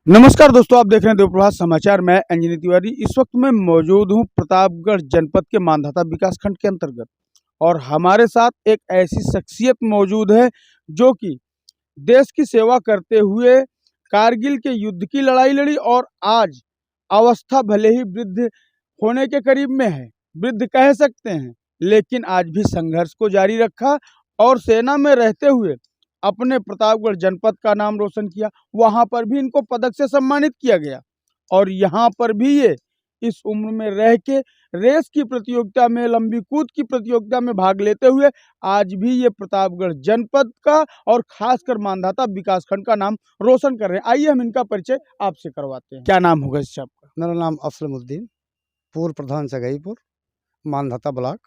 नमस्कार दोस्तों, आप देख रहे हैं देवप्रभात समाचार। मैं अंजनी तिवारी इस वक्त मैं मौजूद हूं प्रतापगढ़ जनपद के मांधाता विकास खंड के अंतर्गत, और हमारे साथ एक ऐसी शख्सियत मौजूद है जो कि देश की सेवा करते हुए कारगिल के युद्ध की लड़ाई लड़ी और आज अवस्था भले ही वृद्ध होने के करीब में है, वृद्ध कह सकते हैं, लेकिन आज भी संघर्ष को जारी रखा और सेना में रहते हुए अपने प्रतापगढ़ जनपद का नाम रोशन किया। वहां पर भी इनको पदक से सम्मानित किया गया और यहाँ पर भी ये इस उम्र में रह के रेस की प्रतियोगिता में, लंबी कूद की प्रतियोगिता में भाग लेते हुए आज भी ये प्रतापगढ़ जनपद का और खासकर मांधाता विकास खंड का नाम रोशन कर रहे हैं। आइए हम इनका परिचय आपसे करवाते हैं। क्या नाम होगा इससे आपका? मेरा नाम असलमुद्दीन, पूर्व प्रधान सगाईपुर, मानधाता ब्लॉक।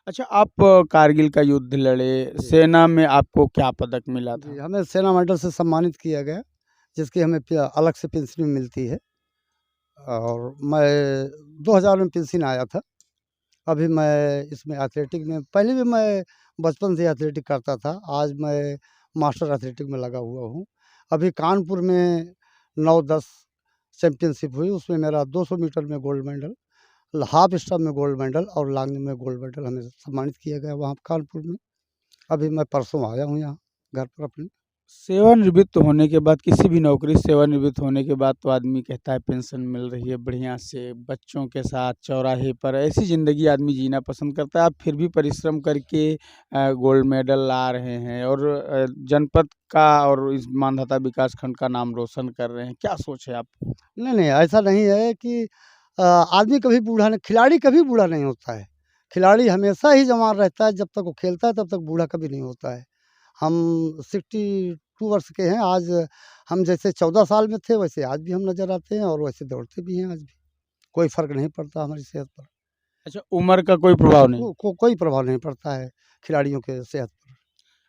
अच्छा, आप कारगिल का युद्ध लड़े, सेना में आपको क्या पदक मिला था? हमें सेना मेडल से सम्मानित किया गया, जिसकी हमें अलग से पेंशन मिलती है। और मैं 2000 में पेंशन आया था। अभी मैं इसमें एथलेटिक में, पहले भी मैं बचपन से एथलेटिक करता था। आज मैं मास्टर एथलेटिक में लगा हुआ हूँ। अभी कानपुर में 9-10 चैम्पियनशिप हुई, उसमें मेरा 200 मीटर में गोल्ड मेडल, हाफ स्टॉप में गोल्ड मेडल और लॉन्ग में गोल्ड मेडल हमें सम्मानित किया गया वहाँ कानपुर में। अभी मैं परसों आया हूँ यहाँ घर पर अपने। सेवानिवृत्त होने के बाद, किसी भी नौकरी सेवानिवृत्त होने के बाद तो आदमी कहता है पेंशन मिल रही है बढ़िया से, बच्चों के साथ चौराहे पर ऐसी ज़िंदगी आदमी जीना पसंद करता है। आप फिर भी परिश्रम करके गोल्ड मेडल ला रहे हैं और जनपद का और इस मांधाता विकास खंड का नाम रोशन कर रहे हैं। क्या सोच है आपको? नहीं, ऐसा नहीं है कि आदमी कभी बूढ़ा नहीं, खिलाड़ी कभी बूढ़ा नहीं होता है। खिलाड़ी हमेशा ही जवान रहता है, जब तक वो खेलता है तब तक बूढ़ा कभी नहीं होता है। हम 62 वर्ष के हैं आज। हम जैसे 14 साल में थे वैसे आज भी हम नज़र आते हैं और वैसे दौड़ते भी हैं आज भी। कोई फ़र्क नहीं पड़ता हमारी सेहत पर। अच्छा, उम्र का कोई प्रभाव नहीं? कोई प्रभाव नहीं पड़ता है खिलाड़ियों के सेहत पर।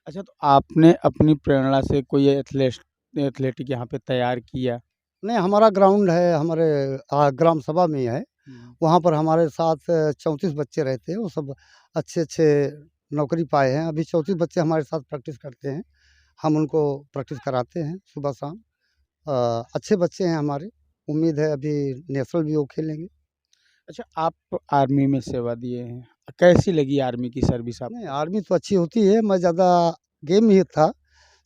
अच्छा, तो आपने अपनी प्रेरणा से कोई एथलेटिक यहाँ पे तैयार किया? नहीं, हमारा ग्राउंड है, हमारे ग्राम सभा में ही है। वहाँ पर हमारे साथ 34 बच्चे रहते हैं, वो सब अच्छे-अच्छे नौकरी पाए हैं। अभी 34 बच्चे हमारे साथ प्रैक्टिस करते हैं। हम उनको प्रैक्टिस कराते हैं सुबह-शाम। अच्छे बच्चे हैं हमारे, उम्मीद है अभी नेशनल भी वो खेलेंगे। अच्छा, आप आर्मी में सेवा दिए हैं, कैसी लगी आर्मी की सर्विस आपको? नहीं, आर्मी तो अच्छी होती है। मैं ज़्यादा गेम ही था,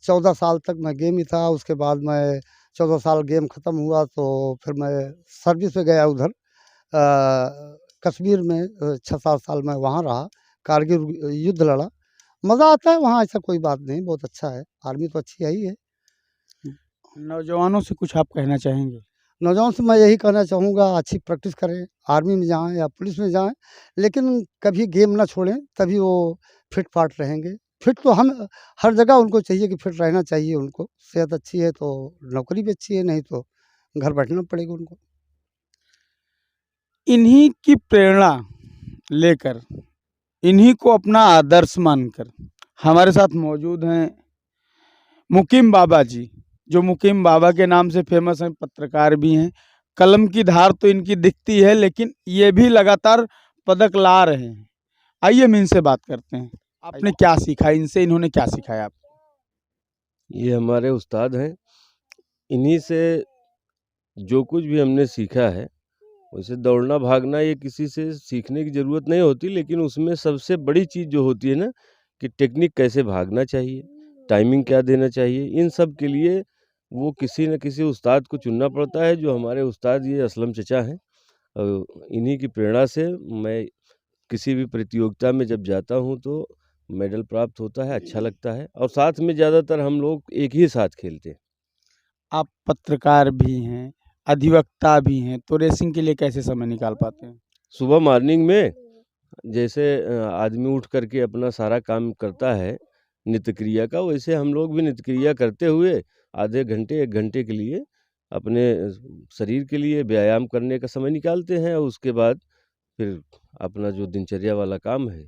14 साल तक मैं गेम ही था। उसके बाद मैं 14 साल गेम ख़त्म हुआ तो फिर मैं सर्विस में गया उधर कश्मीर में। 6-7 साल मैं वहाँ रहा, कारगिल युद्ध लड़ा। मज़ा आता है वहाँ, ऐसा कोई बात नहीं, बहुत अच्छा है। आर्मी तो अच्छी है ही है। नौजवानों से कुछ आप कहना चाहेंगे? नौजवान से मैं यही कहना चाहूँगा, अच्छी प्रैक्टिस करें, आर्मी में जाएँ या पुलिस में जाएँ, लेकिन कभी गेम ना छोड़ें, तभी वो फिट-फाट रहेंगे। फिट तो हम हर जगह उनको चाहिए कि फिट रहना चाहिए उनको। सेहत अच्छी है तो नौकरी भी अच्छी है, नहीं तो घर बैठना पड़ेगा उनको। इन्हीं की प्रेरणा लेकर, इन्हीं को अपना आदर्श मानकर हमारे साथ मौजूद हैं मुकीम बाबा जी, जो मुकीम बाबा के नाम से फेमस हैं, पत्रकार भी हैं। कलम की धार तो इनकी दिखती है, लेकिन ये भी लगातार पदक ला रहे हैं। आइए हम इनसे बात करते हैं। आपने क्या सीखा इनसे, इन्होंने क्या सिखाया आपको? ये हमारे उस्ताद हैं। इन्हीं से जो कुछ भी हमने सीखा है, वैसे दौड़ना भागना ये किसी से सीखने की ज़रूरत नहीं होती, लेकिन उसमें सबसे बड़ी चीज़ जो होती है ना, कि टेक्निक कैसे भागना चाहिए, टाइमिंग क्या देना चाहिए, इन सब के लिए वो किसी न किसी उस्ताद को चुनना पड़ता है। जो हमारे उस्ताद ये असलम चचा हैं। इन्हीं की प्रेरणा से मैं किसी भी प्रतियोगिता में जब जाता हूँ तो मेडल प्राप्त होता है, अच्छा लगता है। और साथ में ज़्यादातर हम लोग एक ही साथ खेलते हैं। आप पत्रकार भी हैं, अधिवक्ता भी हैं, तो रेसिंग के लिए कैसे समय निकाल पाते हैं? सुबह मॉर्निंग में जैसे आदमी उठ करके अपना सारा काम करता है नित्य क्रिया का, वैसे हम लोग भी नित्य क्रिया करते हुए आधे घंटे 1 घंटे के लिए अपने शरीर के लिए व्यायाम करने का समय निकालते हैं। और उसके बाद फिर अपना जो दिनचर्या वाला काम है,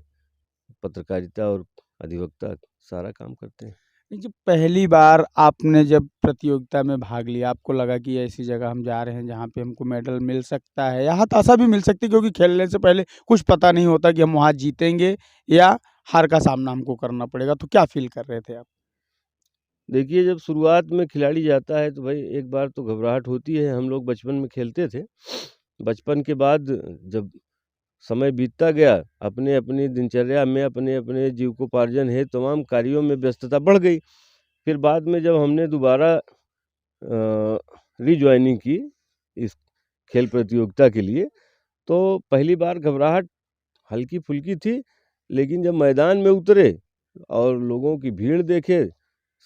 पत्रकारिता और अधिवक्ता सारा काम करते हैं। नहीं, जब पहली बार आपने जब प्रतियोगिता में भाग लिया, आपको लगा कि ऐसी जगह हम जा रहे हैं जहाँ पे हमको मेडल मिल सकता है या हताशा भी मिल सकती है, क्योंकि खेलने से पहले कुछ पता नहीं होता कि हम वहाँ जीतेंगे या हार का सामना हमको करना पड़ेगा, तो क्या फील कर रहे थे आप? देखिए, जब शुरुआत में खिलाड़ी जाता है तो भाई एक बार तो घबराहट होती है। हम लोग बचपन में खेलते थे। बचपन के बाद जब समय बीतता गया, अपनी-अपनी दिनचर्या में अपने-अपने जीविकोपार्जन हेतु तमाम कार्यों में व्यस्तता बढ़ गई। फिर बाद में जब हमने दोबारा रीजॉइनिंग की इस खेल प्रतियोगिता के लिए, तो पहली बार घबराहट हल्की-फुल्की थी, लेकिन जब मैदान में उतरे और लोगों की भीड़ देखे,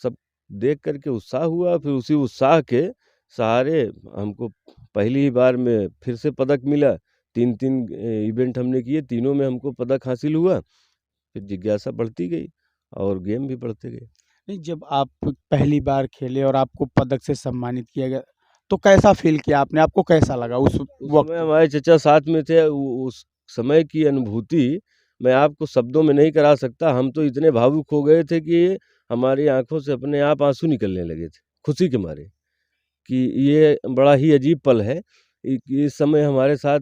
सब देख कर के उत्साह हुआ। फिर उसी उत्साह के सहारे हमको पहली ही बार में फिर से पदक मिला। 3-3 इवेंट हमने किए, तीनों में हमको पदक हासिल हुआ। फिर जिज्ञासा बढ़ती गई और गेम भी बढ़ते गए। नहीं, जब आप पहली बार खेले और आपको पदक से सम्मानित किया गया, तो कैसा फ़ील किया आपने? आपको कैसा लगा उस उस वक़्त? समय हमारे चचा साथ में थे। उस समय की अनुभूति मैं आपको शब्दों में नहीं करा सकता। हम तो इतने भावुक हो गए थे कि हमारी आँखों से अपने आप आँसू निकलने लगे थे, खुशी के मारे, कि ये बड़ा ही अजीब पल है। इस समय हमारे साथ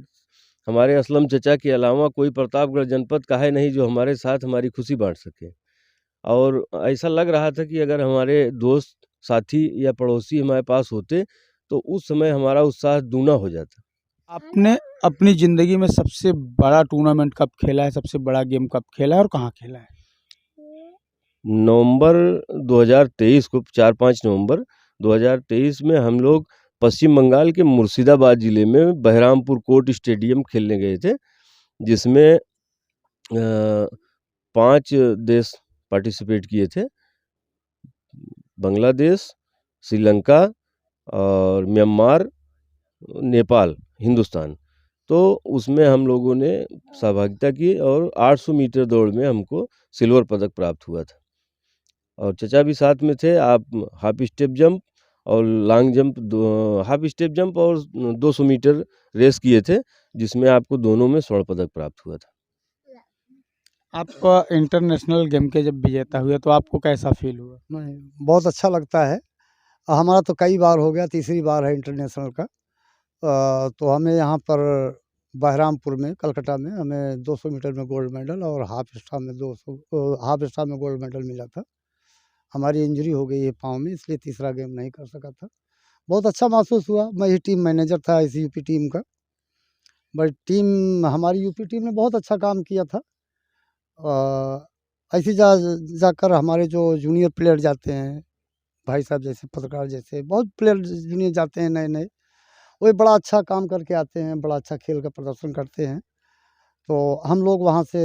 हमारे असलम चचा के अलावा कोई प्रतापगढ़ जनपद का है नहीं जो हमारे साथ हमारी खुशी बाँट सके। और ऐसा लग रहा था कि अगर हमारे दोस्त, साथी या पड़ोसी हमारे पास होते, तो उस समय हमारा उत्साह दूना हो जाता। आपने अपनी ज़िंदगी में सबसे बड़ा टूर्नामेंट कब खेला है? सबसे बड़ा गेम कब खेला है और कहाँ खेला है? नवंबर 2023 को 4-5 नवंबर 2023 में हम लोग पश्चिम बंगाल के मुर्शिदाबाद ज़िले में बहरामपुर कोर्ट स्टेडियम खेलने गए थे, जिसमें 5 देश पार्टिसिपेट किए थे। बांग्लादेश, श्रीलंका और म्यांमार, नेपाल, हिंदुस्तान। तो उसमें हम लोगों ने सहभागिता की और 800 मीटर दौड़ में हमको सिल्वर पदक प्राप्त हुआ था। और चचा भी साथ में थे। आप हाफ स्टेप जंप और long jump, half step jump और 200 मीटर रेस किए थे, जिसमें आपको दोनों में स्वर्ण पदक प्राप्त हुआ था। आप इंटरनेशनल गेम के जब विजेता हुए तो आपको कैसा फ़ील हुआ? नहीं, बहुत अच्छा लगता है। हमारा तो कई बार हो गया, तीसरी बार है इंटरनेशनल का। तो हमें यहाँ पर बहरामपुर में, कलकत्ता में हमें 200 मीटर में गोल्ड मेडल और हाफ स्टार में गोल्ड मेडल मिला था। हमारी इंजरी हो गई है पाँव में, इसलिए तीसरा गेम नहीं कर सका था। बहुत अच्छा महसूस हुआ। मैं ही टीम मैनेजर था इस यूपी टीम का। बट हमारी यूपी टीम ने बहुत अच्छा काम किया था। ऐसे जाकर हमारे जो जूनियर प्लेयर जाते हैं, भाई साहब जैसे, पत्रकार जैसे, बहुत प्लेयर जूनियर जाते हैं नए-नए, वो बड़ा अच्छा काम करके आते हैं, बड़ा अच्छा खेल का प्रदर्शन करते हैं। तो हम लोग वहाँ से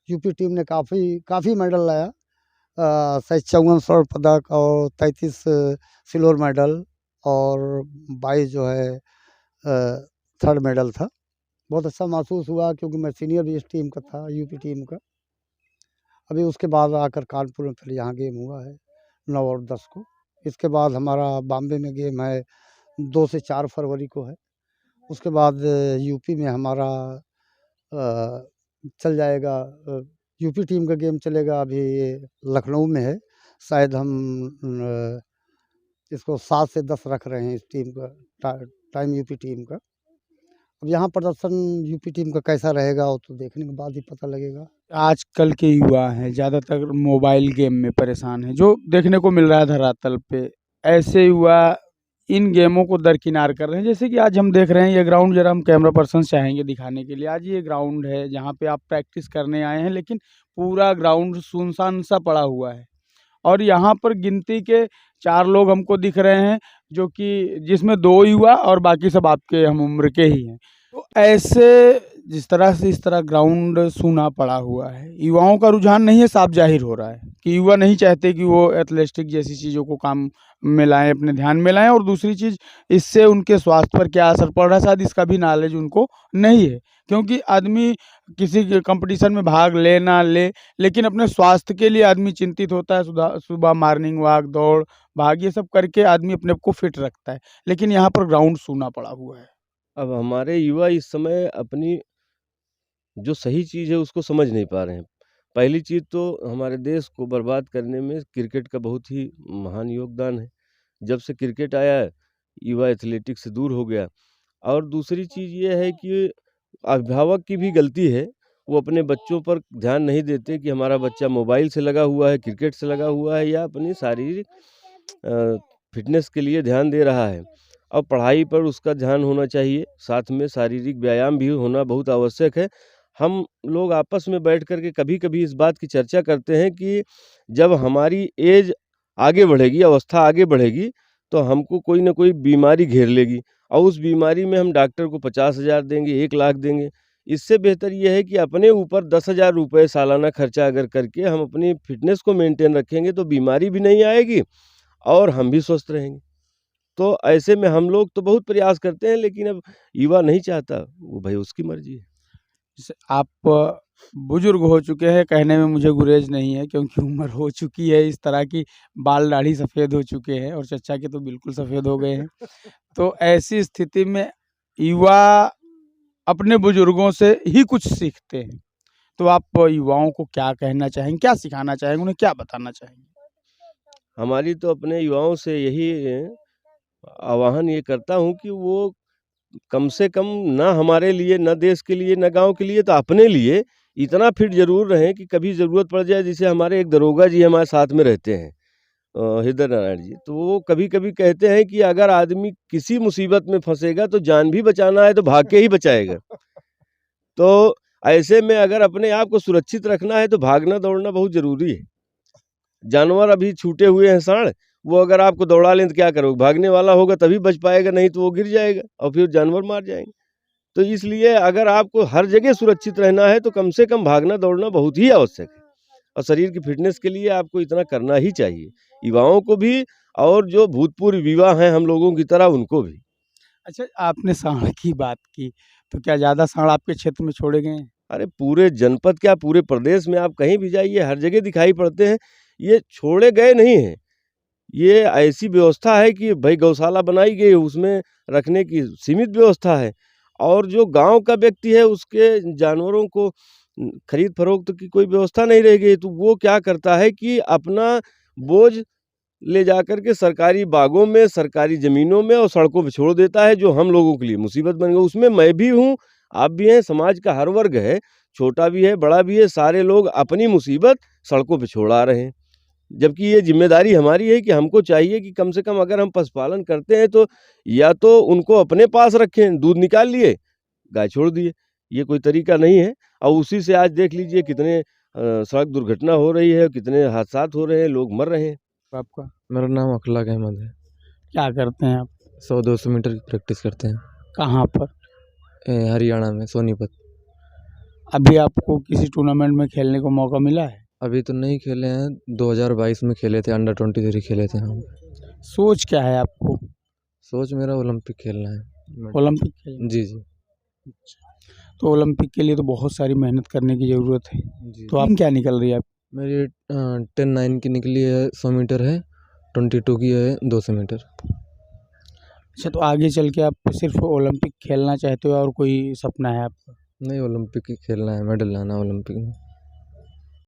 यूपी टीम ने काफ़ी काफ़ी मेडल लाया। शायद 54 स्वर्ण पदक और 33 सिल्वर मेडल और 22 जो है थर्ड मेडल था। बहुत अच्छा महसूस हुआ क्योंकि मैं सीनियर भी इस टीम का था, यूपी टीम का। अभी उसके बाद आकर कानपुर में फिर यहाँ गेम हुआ है 9 और 10 को। इसके बाद हमारा बॉम्बे में गेम है 2 से 4 फरवरी को है। उसके बाद यूपी में हमारा चल जाएगा, यूपी टीम का गेम चलेगा अभी ये लखनऊ में है। शायद हम इसको 7 से 10 रख रहे हैं इस टीम का टाइम यूपी टीम का। अब यहाँ प्रदर्शन यूपी टीम का कैसा रहेगा वो तो देखने के बाद ही पता लगेगा। आजकल के युवा हैं ज़्यादातर मोबाइल गेम में परेशान हैं, जो देखने को मिल रहा है धरातल पे। ऐसे युवा इन गेमों को दरकिनार कर रहे हैं। जैसे कि आज हम देख रहे हैं ये ग्राउंड, ज़रा हम कैमरा पर्सन चाहेंगे दिखाने के लिए। आज ये ग्राउंड है जहाँ पे आप प्रैक्टिस करने आए हैं, लेकिन पूरा ग्राउंड सुनसान सा पड़ा हुआ है और यहाँ पर गिनती के 4 लोग हमको दिख रहे हैं, जो कि जिसमें 2 युवा और बाकी सब आपके हम उम्र के ही हैं। तो ऐसे जिस तरह से इस तरह ग्राउंड सूना पड़ा हुआ है, युवाओं का रुझान नहीं है, साफ ज़ाहिर हो रहा है कि युवा नहीं चाहते कि वो एथलेटिक जैसी चीज़ों को काम में लाएँ, अपने ध्यान में लाएँ। और दूसरी चीज़, इससे उनके स्वास्थ्य पर क्या असर पड़ रहा है शायद इसका भी नॉलेज उनको नहीं है। क्योंकि आदमी किसी के कॉम्पिटिशन में भाग ले ना ले, लेकिन अपने स्वास्थ्य के लिए आदमी चिंतित होता है। सुबह मॉर्निंग वॉक, दौड़, भाग ये सब करके आदमी अपने आप को फिट रखता है। लेकिन यहाँ पर ग्राउंड सूना पड़ा हुआ है। अब हमारे युवा इस समय अपनी जो सही चीज़ है उसको समझ नहीं पा रहे हैं। पहली चीज़ तो हमारे देश को बर्बाद करने में क्रिकेट का बहुत ही महान योगदान है। जब से क्रिकेट आया है, युवा एथलेटिक्स से दूर हो गया। और दूसरी चीज़ ये है कि अभिभावक की भी गलती है। वो अपने बच्चों पर ध्यान नहीं देते कि हमारा बच्चा मोबाइल से लगा हुआ है, क्रिकेट से लगा हुआ है या अपनी शारीरिक फिटनेस के लिए ध्यान दे रहा है और पढ़ाई पर उसका ध्यान होना चाहिए, साथ में शारीरिक व्यायाम भी होना बहुत आवश्यक है। हम लोग आपस में बैठ कर के कभी-कभी इस बात की चर्चा करते हैं कि जब हमारी एज आगे बढ़ेगी, अवस्था आगे बढ़ेगी, तो हमको कोई न कोई बीमारी घेर लेगी और उस बीमारी में हम डॉक्टर को 50,000 देंगे, 1 लाख देंगे। इससे बेहतर ये है कि अपने ऊपर 10,000 रुपए सालाना खर्चा अगर करके हम अपनी फ़िटनेस को मेंटेन रखेंगे तो बीमारी भी नहीं आएगी और हम भी स्वस्थ रहेंगे। तो ऐसे में हम लोग तो बहुत प्रयास करते हैं, लेकिन अब युवा नहीं चाहता, वो भाई उसकी मर्ज़ी है। जैसे आप बुजुर्ग हो चुके हैं, कहने में मुझे गुरेज नहीं है क्योंकि उम्र हो चुकी है इस तरह की, बाल दाढ़ी सफ़ेद हो चुके हैं और चचा के तो बिल्कुल सफ़ेद हो गए हैं। तो ऐसी स्थिति में युवा अपने बुजुर्गों से ही कुछ सीखते हैं। तो आप युवाओं को क्या कहना चाहेंगे, क्या सिखाना चाहेंगे, उन्हें क्या बताना चाहेंगे? हमारी तो अपने युवाओं से यही आह्वान ये करता हूँ कि वो कम से कम ना हमारे लिए, ना देश के लिए, ना गाँव के लिए, तो अपने लिए इतना फिट ज़रूर रहें कि कभी ज़रूरत पड़ जाए। जैसे हमारे एक दरोगा जी हमारे साथ में रहते हैं, हृदय नारायण जी, तो वो कभी-कभी कहते हैं कि अगर आदमी किसी मुसीबत में फँसेगा तो जान भी बचाना है तो भाग के ही बचाएगा। तो ऐसे में अगर अपने आप को सुरक्षित रखना है तो भागना दौड़ना बहुत ज़रूरी है। जानवर अभी छूटे हुए हैं साँड़, वो अगर आपको दौड़ा लें तो क्या करोगे? भागने वाला होगा तभी बच पाएगा, नहीं तो वो गिर जाएगा और फिर जानवर मार जाएँगे। तो इसलिए अगर आपको हर जगह सुरक्षित रहना है तो कम से कम भागना दौड़ना बहुत ही आवश्यक है और शरीर की फ़िटनेस के लिए आपको इतना करना ही चाहिए। युवाओं को भी और जो भूतपूर्व युवा हैं हम लोगों की तरह उनको भी। अच्छा, आपने साँड़ की बात की, तो क्या ज़्यादा साँड़ आपके क्षेत्र में छोड़े गए हैं? अरे पूरे जनपद क्या पूरे प्रदेश में आप कहीं भी जाइए हर जगह दिखाई पड़ते हैं। ये छोड़े गए नहीं हैं। ये ऐसी व्यवस्था है कि भाई गौशाला बनाई गई है, उसमें रखने की सीमित व्यवस्था है और जो गाँव का व्यक्ति है उसके जानवरों को खरीद फरोख्त की कोई व्यवस्था नहीं रह गई। तो वो क्या करता है कि अपना बोझ ले जाकर के सरकारी बागों में, सरकारी ज़मीनों में और सड़कों पे छोड़ देता है, जो हम लोगों के लिए मुसीबत बन गई। उसमें मैं भी हूँ, आप भी हैं, समाज का हर वर्ग है, छोटा भी है, बड़ा भी है, सारे लोग अपनी मुसीबत सड़कों पे छोड़ आ रहे हैं। जबकि ये ज़िम्मेदारी हमारी है कि हमको चाहिए कि कम से कम अगर हम पशुपालन करते हैं तो या तो उनको अपने पास रखें, दूध निकाल लिए, गाय छोड़ दिए। ये कोई तरीका नहीं है और उसी से आज देख लीजिए कितने सड़क दुर्घटना हो रही है, कितने हादसात हो रहे हैं, लोग मर रहे हैं। आपका मेरा नाम अखलाक अहमद है। क्या करते हैं आप? 100-200 मीटर की प्रैक्टिस करते हैं। कहाँ पर? हरियाणा में सोनीपत। अभी आपको किसी टूर्नामेंट में खेलने को मौका मिला है? अभी तो नहीं खेले हैं, 2022 में खेले थे, अंडर 23 खेले थे हम। सोच क्या है आपको? सोच मेरा ओलंपिक खेलना है। ओलंपिक खेलना? जी, जी। तो ओलंपिक के लिए तो बहुत सारी मेहनत करने की ज़रूरत है। जी। तो आप क्या निकल रही है आप? मेरी 10-9 की निकली है, 100 मीटर है, 22 की है 200 मीटर। अच्छा, तो आगे चल के आप सिर्फ ओलंपिक खेलना चाहते हो और कोई सपना है आपका? नहीं, ओलंपिक ही खेलना है, मेडल लाना है ओलंपिक में।